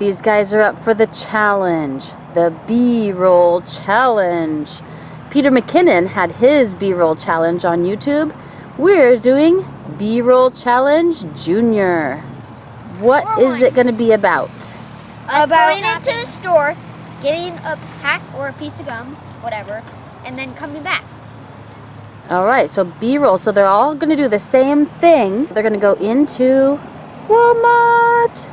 These guys are up for the challenge, the B-roll challenge. Peter McKinnon had his B-roll challenge on YouTube. We're doing B-roll challenge Junior. What is it going to be about? Us going into the store, getting a pack or a piece of gum, whatever, and then coming back. All right, so B-roll. So they're all going to do the same thing. They're going to go into Walmart,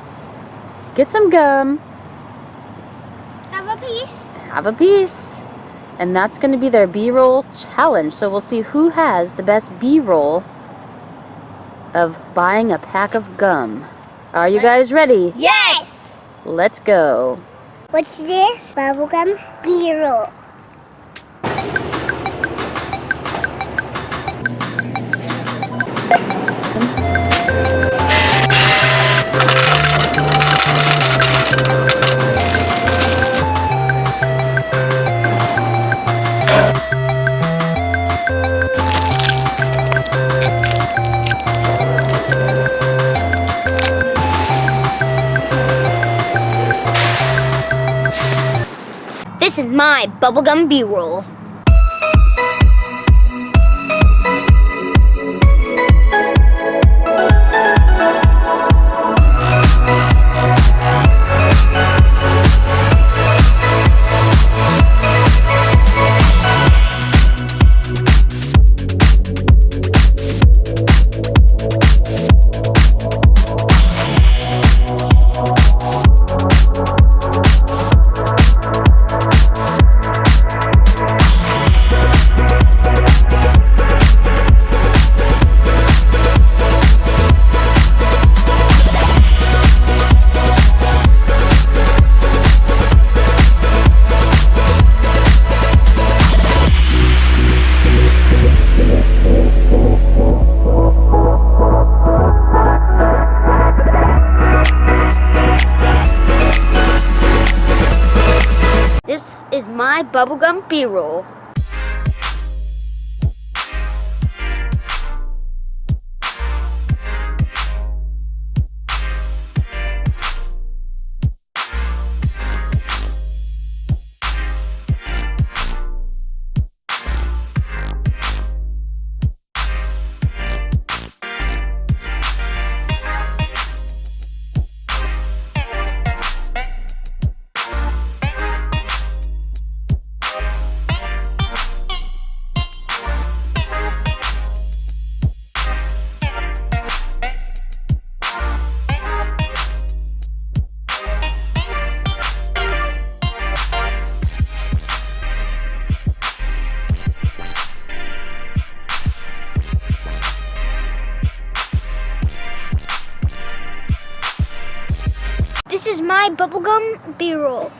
get some gum, Have a piece. have a piece, and that's going to be their B-roll challenge. So we'll see who has the best B-roll of buying a pack of gum. Are you guys ready? Yes! Let's go. What's this? Bubblegum B-roll. This is my bubblegum B-roll. This is my bubblegum B-roll. This is my bubblegum B-roll.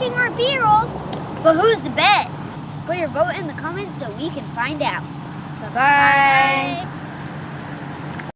Our B-roll, but who's the best? Put your vote in the comments so we can find out. Bye-bye.